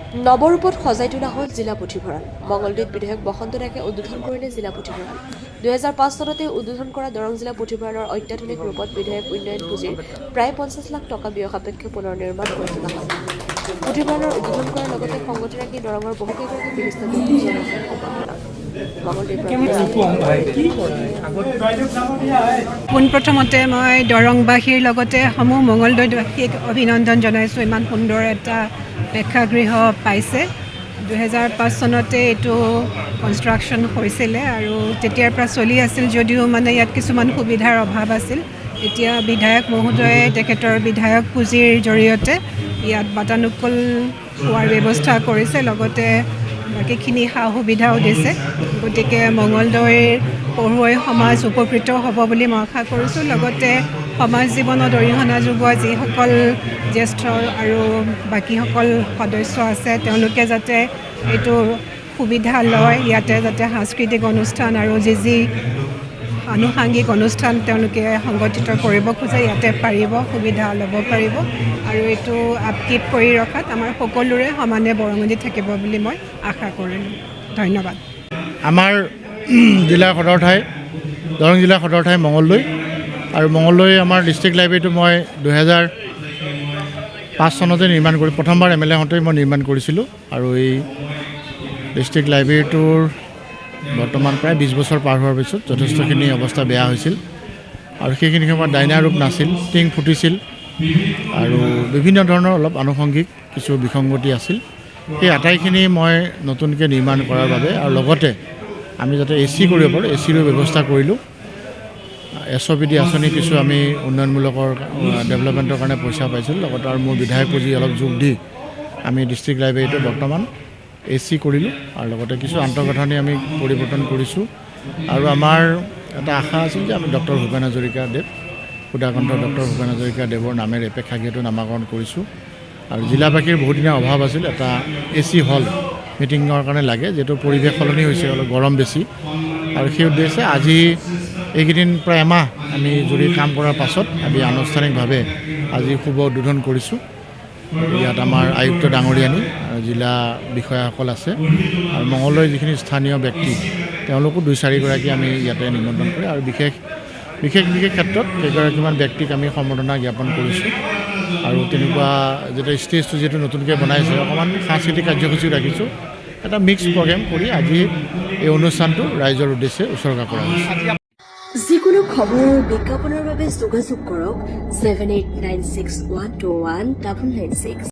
নৱৰূপত সজাই তোলা হ'ল জিলা পুথিভঁৰাল। মঙলদৈত বিধায়ক বসন্ত নাথে উদ্বোধন কৰিলে জিলা পুথিভঁৰাল। 2005 চনতে উদ্বোধন কৰা দৰং জিলা পুথিভঁৰালৰ অত্যাধুনিক ৰূপত বিধায়ক উন্নয়ন পুঁজিৰ প্ৰায় 50 লাখ টকা ব্যয় সাপেক্ষে পুনৰ নিৰ্মাণ কৰি তোলা হয়। পুথিভঁৰালৰ উদ্বোধন কৰাৰ লগতে সংগতি ৰাখি দৰঙৰ বহুকেইগৰাকী বিশিষ্ট ব্যক্তিজনৰ পোনপ্ৰথমতে মই দৰংবাসীৰ লগতে সমূহ মঙলদৈবাসীক অভিনন্দন জনাইছোঁ। ইমান সুন্দৰ এটা প্ৰেক্ষাগৃহ পাইছে। 2005 চনতে এইটো কনষ্ট্ৰাকশ্যন হৈছিলে আৰু তেতিয়াৰ পৰা চলি আছিল যদিও মানে ইয়াত কিছুমান সুবিধাৰ অভাৱ আছিল। এতিয়া বিধায়ক মহোদয়ে তেখেতৰ বিধায়ক পুঁজিৰ জৰিয়তে ইয়াত বাতানুকূল হোৱাৰ ব্যৱস্থা কৰিছে, লগতে বাকীখিনি সা সুবিধাও দিছে। গতিকে মঙলদৈৰ পঢ়ুৱৈ সমাজ উপকৃত হ'ব বুলি মই আশা কৰিছোঁ। লগতে সমাজ জীৱনত অৰিহণা যোগোৱা যিসকল জ্যেষ্ঠ আৰু বাকীসকল সদস্য আছে তেওঁলোকে যাতে এইটো সুবিধা লয়, ইয়াতে যাতে সাংস্কৃতিক অনুষ্ঠান আৰু যি আনুষাংগিক অনুষ্ঠান তেওঁলোকে সংগঠিত কৰিব খোজে ইয়াতে পাৰিব, সুবিধা ল'ব পাৰিব আৰু এইটো আপকীপ কৰি ৰখাত আমাৰ সকলোৰে সমানে বৰঙণি থাকিব বুলি মই আশা কৰিলোঁ। ধন্যবাদ। আমাৰ জিলাৰ সদৰ ঠাই দৰং জিলাৰ সদৰ ঠাই মঙলদৈ আৰু মঙলদৈ আমাৰ ডিষ্ট্ৰিক্ট লাইব্ৰেৰীটো মই 2005 চনতে নিৰ্মাণ কৰি প্ৰথমবাৰ MLA হওঁতেই মই নিৰ্মাণ কৰিছিলোঁ আৰু এই ডিষ্ট্ৰিক্ট লাইব্ৰেৰীটোৰ বৰ্তমান প্ৰায় 20 বছৰ পাৰ হোৱাৰ পিছত যথেষ্টখিনি অৱস্থা বেয়া হৈছিল আৰু সেইখিনি সময়ত ডাইনা ৰূপ নাছিল, টিং ফুটিছিল আৰু বিভিন্ন ধৰণৰ অলপ আনুষংগিক কিছু বিসংগতি আছিল। সেই আটাইখিনি মই নতুনকৈ নিৰ্মাণ কৰাৰ বাবে আৰু লগতে আমি যাতে AC কৰিব পাৰোঁ, ACৰো ব্যৱস্থা কৰিলোঁ। SOPD আঁচনি কিছু আমি উন্নয়নমূলকৰ ডেভেলপমেণ্টৰ কাৰণে পইচা পাইছিলোঁ, লগতে আৰু মোৰ বিধায়ক পুঁজি অলপ যোগ দি আমি ডিষ্ট্ৰিক্ট লাইব্ৰেৰীটো বৰ্তমান AC কৰিলোঁ আৰু লগতে কিছু আন্তঃগাঁথনি আমি পৰিৱৰ্তন কৰিছোঁ। আৰু আমাৰ এটা আশা আছিল যে আমি ডক্টৰ ভূপেন হাজৰিকা দেৱ সুধাকণ্ঠ ডক্টৰ ভূপেন হাজৰিকা দেৱৰ নামেৰে প্ৰেক্ষাগৃহটো নামাকৰণ কৰিছোঁ। আৰু জিলাবাসীৰ বহুদিনীয়া অভাৱ আছিল, এটা AC হল মিটিঙৰ কাৰণে লাগে, যিহেতু পৰিৱেশ সলনি হৈছে, অলপ গৰম বেছি আৰু সেই উদ্দেশ্যে আজি এইকেইদিন প্ৰায় এমাহ আমি জুৰি কাম কৰাৰ পাছত আমি আনুষ্ঠানিকভাৱে আজি শুভ উদ্বোধন কৰিছোঁ। ইয়াত আমাৰ আয়ুক্ত ডাঙৰীয়ানী আৰু জিলা বিষয়াসকল আছে আৰু মঙলদৈৰ যিখিনি স্থানীয় ব্যক্তি তেওঁলোকো 2-4গৰাকী আমি ইয়াতে নিমন্ত্ৰণ কৰি আৰু বিশেষ ক্ষেত্ৰত কেইগৰাকীমান ব্যক্তিক আমি সম্বৰ্ধনা জ্ঞাপন কৰিছোঁ। আৰু তেনেকুৱা যেতিয়া ষ্টেজটো যিহেতু নতুনকৈ বনাইছে অকণমান সাংস্কৃতিক কাৰ্যসূচীও ৰাখিছোঁ। এটা মিক্স প্ৰগ্ৰেম কৰি আজি এই অনুষ্ঠানটো ৰাইজৰ উদ্দেশ্যে উৎসৰ্গা কৰা হৈছে। যিকোনো খবৰৰ বিজ্ঞাপনৰ বাবে যোগাযোগ কৰক 7896121996।